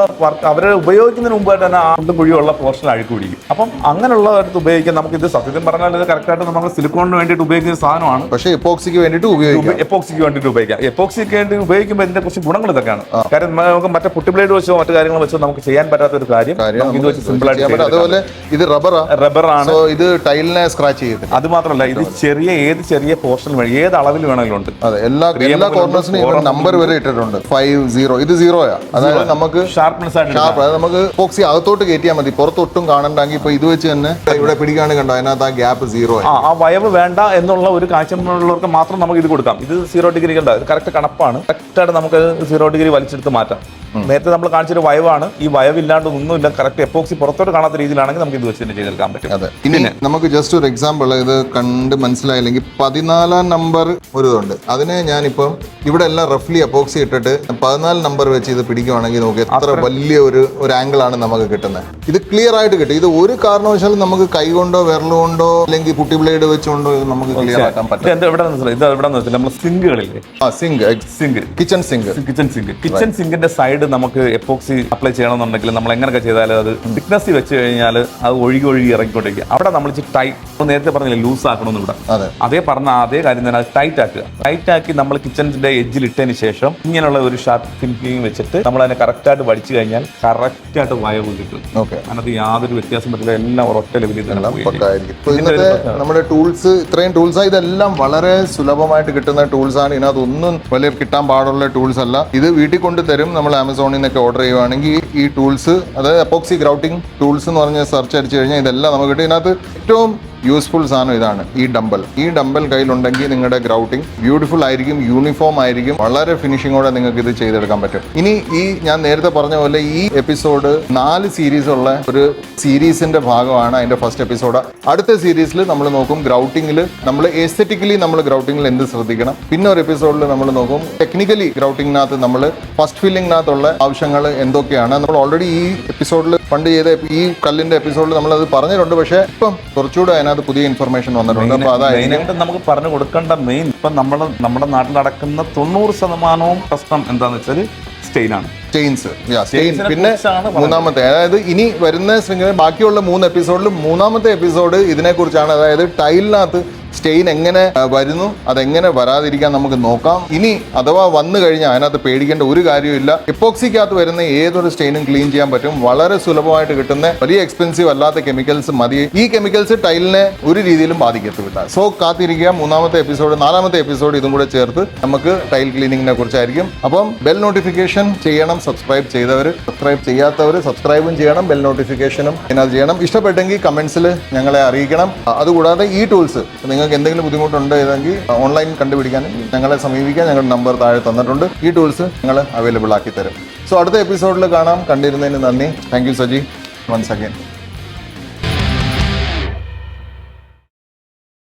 അവരെ ഉപയോഗിക്കുന്നതിന് മുമ്പായിട്ട് തന്നെ ആ കുണ്ടും കുഴിയോ ഉള്ള പോർഷനിൽ അഴുക്ക് പിടിക്കും. അപ്പം അങ്ങനെയുള്ളവർക്ക് ഉപയോഗിക്കാൻ നമുക്ക് ഇത് സത്യത്തിൽ പറഞ്ഞാൽ ഇത് കറക്റ്റായിട്ട് നമുക്ക് സിലിക്കോണിന് വേണ്ടിയിട്ട് ഉപയോഗിക്കുന്ന സാധനമാണ്. പക്ഷേ എപ്പോക്സിക്ക് വേണ്ടിയിട്ട് ഉപയോഗിക്കാം. എപ്പോക്സിക്ക് വേണ്ടി ഉപയോഗിക്കുമ്പോൾ ഇതിന്റെ കുറച്ച് ഗുണങ്ങൾ ഇതൊക്കെയാണ്. കാര്യം നമുക്ക് മറ്റേ പുട്ടിബ്ലേഡ് വെച്ചോ മറ്റു കാര്യങ്ങൾ വെച്ചോ നമുക്ക് ചെയ്യാൻ പറ്റാത്ത ഒരു കാര്യം ഇത് വെച്ച് സിമ്പിൾ ആയിട്ട്. അതുപോലെ ഇത് റബ്ബറാണ്, ഇത് ടൈലിനെ സ്ക്രാച്ച് ചെയ്തിട്ട്. അത് മാത്രമല്ല, ഇത് ഏത് ചെറിയ പോർഷൻ വഴി ഏത് അളവിൽ വേണമെങ്കിലും ഉണ്ട്. എല്ലാ കോർണേഴ്സിനും നമ്പർ വരെ ഇട്ടിട്ടുണ്ട്. 50 ഇത് 0 അതായത് നമുക്ക് ഷാർപ്പ്, അതായത് നമുക്ക് എപ്പോക്സി അകത്തോട്ട് കയറ്റിയാൽ മതി, പുറത്തൊട്ടും കാണണ്ടെങ്കിൽ. ഇപ്പൊ ഇത് വെച്ച് തന്നെ ഇവിടെ പിടിക്കാൻ കണ്ടോ, അതിനകത്ത് ആ ഗ്യാപ്പ് 0. ആ വയവ് വേണ്ട എന്നുള്ള ഒരു കാഴ്ചയുള്ളവർക്ക് മാത്രം നമുക്ക് ഇത് കൊടുക്കാം. ഇത് 0 ഡിഗ്രി കണ്ട കറക്റ്റ് കണപ്പാണ്. കറക്റ്റായിട്ട് നമുക്ക് 0 ഡിഗ്രി വലിച്ചെടുത്ത് മാറ്റാം. നേരത്തെ നമ്മൾ കാണിച്ചൊരു വയവാണ്. ഈ വയവില്ലാണ്ട് ഒന്നുമില്ല, കറക്റ്റ് എപ്പോക്സി പുറത്തോട്ട് കാണാത്ത രീതിയിലാണെങ്കിൽ നമുക്ക് ഇത് വെച്ച് തന്നെ ചെയ്തെടുക്കാൻ പറ്റും. ഇനി നമുക്ക് ജസ്റ്റ് ഒരു എക്സാമ്പിൾ ഇത് കണ്ട് മനസ്സിലായില്ലെങ്കിൽ 14 നമ്പർ ഒരു ഇതുണ്ട്. അതിനെ ഞാനിപ്പം ഇവിടെ എല്ലാം റഫ്ലി എപ്പോക്സി ഇട്ടിട്ട് 14 നമ്പർ വെച്ച് ഇത് പിടിക്കുവാണെങ്കിൽ നമുക്ക് എത്ര വലിയ ഒരു ആംഗിൾ ആണ് നമുക്ക് കിട്ടുന്നത്. ഇത് ക്ലിയർ ആയിട്ട് കിട്ടും. ഇത് ഒരു കാരണവശാലും നമുക്ക് കൈ കൊണ്ടോ വിരലുകൊണ്ടോ അല്ലെങ്കിൽ പുട്ടി ബ്ലേഡ് വെച്ചുകൊണ്ടോ ഇത് നമുക്ക് ക്ലിയർ ആക്കാൻ പറ്റും. നമ്മൾ സിങ്കുകളില്ലേ, കിച്ചൺ സിങ്കിന്റെ സൈഡ് സൈഡ് നമുക്ക് എപ്പോക്സി അപ്ലൈ ചെയ്യണമെന്നുണ്ടെങ്കിൽ നമ്മൾ എങ്ങനെയൊക്കെ ചെയ്താലും അത് തിക്നെസ് വെച്ച് കഴിഞ്ഞാൽ അത് ഒഴുകി ഇറങ്ങിക്കൊണ്ടിരിക്കുക. അവിടെ നമ്മൾ ടൈറ്റ്, നേരത്തെ പറഞ്ഞില്ലേ ലൂസ് ആക്കണമെന്ന് ഇവിടെ, അതേ കാര്യം തന്നെ അത് ടൈറ്റ് ആക്കുക. ടൈറ്റ് ആക്കി നമ്മൾ കിച്ചണിന്റെ എഡ്ജിൽ ഇട്ടതിന് ശേഷം ഇങ്ങനെയുള്ള ഒരു ഷാർപ്പ് ഫിനിഷിംഗ് വെച്ചിട്ട് നമ്മൾ അതിനെ കറക്റ്റായിട്ട് വടിച്ചു കഴിഞ്ഞാൽ കറക്റ്റായിട്ട് വയവ് കിട്ടും. അതിനകത്ത് യാതൊരു വ്യത്യാസം പറ്റില്ല, എല്ലാം ഒരൊറ്റ ലെവലിൽ നമ്മുടെ ടൂൾസ് ഇത്രയും ടൂൾസ് ഇതെല്ലാം വളരെ സുലഭമായിട്ട് കിട്ടുന്ന ടൂൾസ് ആണ്. ഇതിനകത്ത് ഒന്നും വലിയ കിട്ടാൻ പാടുള്ള ടൂൾസ് അല്ല. ഇത് വീട്ടിൽ കൊണ്ട് തരും. നമ്മൾ ആമസോണിൽ നിന്നൊക്കെ ഓർഡർ ചെയ്യുവാണെങ്കിൽ ഈ ടൂൾസ്, അതായത് എപ്പോക്സി ഗ്രൗട്ടിംഗ് ടൂൾസ് എന്ന് പറഞ്ഞ് സെർച്ച് അടിച്ചു കഴിഞ്ഞാൽ ഇതെല്ലാം നമുക്ക് കിട്ടും. ഇതിനകത്ത് ഏറ്റവും യൂസ്ഫുൾ സാധനം ഇതാണ്, ഈ ഡമ്പൽ കയ്യിലുണ്ടെങ്കിൽ നിങ്ങളുടെ ഗ്രൗട്ടിംഗ് ബ്യൂട്ടിഫുൾ ആയിരിക്കും, യൂണിഫോം ആയിരിക്കും, വളരെ ഫിനിഷിങ്ങോടെ നിങ്ങൾക്ക് ഇത് ചെയ്തെടുക്കാൻ പറ്റും. ഇനി ഈ ഞാൻ നേരത്തെ പറഞ്ഞ പോലെ ഈ എപ്പിസോഡ് 4 സീരീസ് ഉള്ള ഒരു സീരീസിന്റെ ഭാഗമാണ്. അതിന്റെ ഫസ്റ്റ് എപ്പിസോഡ്. അടുത്ത സീരീസിൽ നമ്മൾ നോക്കും ഗ്രൗട്ടിങ്ങിൽ നമ്മൾ എസ്തെറ്റിക്കലി നമ്മൾ ഗ്രൗട്ടിങ്ങിൽ എന്ത് ശ്രദ്ധിക്കണം. പിന്നെ ഒരു എപ്പിസോഡിൽ നമ്മൾ നോക്കും ടെക്നിക്കലി ഗ്രൗട്ടിങ്ങിനകത്ത് നമ്മൾ ഫസ്റ്റ് ഫില്ലിങ്ങിനകത്തുള്ള ആവശ്യങ്ങൾ എന്തൊക്കെയാണ്. നമ്മൾ ഓൾറെഡി ഈ എപ്പിസോഡിൽ പണ്ട് ചെയ്ത ഈ കല്ലിന്റെ എപ്പിസോഡിൽ നമ്മളത് പറഞ്ഞിട്ടുണ്ട്. പക്ഷേ ഇപ്പം കുറച്ചുകൂടെ അതിനകത്ത് പുതിയ ഇൻഫർമേഷൻ വന്നിട്ടുണ്ട്. അപ്പൊ അതായത് നമുക്ക് പറഞ്ഞു കൊടുക്കേണ്ട മെയിൻ ഇപ്പം നമ്മുടെ നാട്ടിൽ നടക്കുന്ന 90% പ്രശ്നം എന്താന്ന് വെച്ചാൽ സ്റ്റെയിൻസ്. പിന്നെ മൂന്നാമത്തെ, അതായത് ഇനി വരുന്ന ശൃംഖല ബാക്കിയുള്ള 3 എപ്പിസോഡിൽ മൂന്നാമത്തെ എപ്പിസോഡ് ഇതിനെക്കുറിച്ചാണ്. അതായത് ടൈലിനകത്ത് സ്റ്റെയിൻ എങ്ങനെ വരുന്നു, അതെങ്ങനെ വരാതിരിക്കാൻ നമുക്ക് നോക്കാം. ഇനി അഥവാ വന്നു കഴിഞ്ഞാൽ അതിനകത്ത് പേടിക്കേണ്ട ഒരു കാര്യമില്ല. എപ്പോക്സിക്കകത്ത് വരുന്ന ഏതൊരു സ്റ്റെയിനും ക്ലീൻ ചെയ്യാൻ പറ്റും. വളരെ സുലഭമായിട്ട് കിട്ടുന്ന വലിയ എക്സ്പെൻസീവ് അല്ലാത്ത കെമിക്കൽസ് മതി. ഈ കെമിക്കൽസ് ടൈലിനെ ഒരു രീതിയിലും ബാധിക്കത്തില്ല. സോ കാത്തിരിക്കുക. 4ാമത്തെ എപ്പിസോഡ് 4ാമത്തെ എപ്പിസോഡ് ഇതും കൂടെ ചേർത്ത് നമുക്ക് ടൈൽ ക്ലീനിങ്ങിനെ കുറിച്ചായിരിക്കും. അപ്പം ബെൽ നോട്ടിഫിക്കേഷൻ ചെയ്യണം. സബ്സ്ക്രൈബ് ചെയ്തവർ, സബ്സ്ക്രൈബ് ചെയ്യാത്തവർ സബ്സ്ക്രൈബും ചെയ്യണം, ബെൽ നോട്ടിഫിക്കേഷനും ഇതിനകത്ത് ചെയ്യണം. ഇഷ്ടപ്പെട്ടെങ്കിൽ കമന്റ്സിൽ ഞങ്ങളെ അറിയിക്കണം. അതുകൂടാതെ ഈ ടൂൾസ് നിങ്ങൾക്ക് എന്തെങ്കിലും ബുദ്ധിമുട്ടുണ്ട് ഏതെങ്കിൽ ഓൺലൈൻ കണ്ടുപിടിക്കാനും ഞങ്ങളെ സമീപിക്കാൻ ഞങ്ങളുടെ നമ്പർ താഴെ തന്നിട്ടുണ്ട്. ഈ ടൂൾസ് ഞങ്ങൾ അവൈലബിൾ ആക്കി തരും. സോ അടുത്ത എപ്പിസോഡിൽ കാണാം. കണ്ടിരുന്നതിന് നന്ദി. Thank you Saji once again.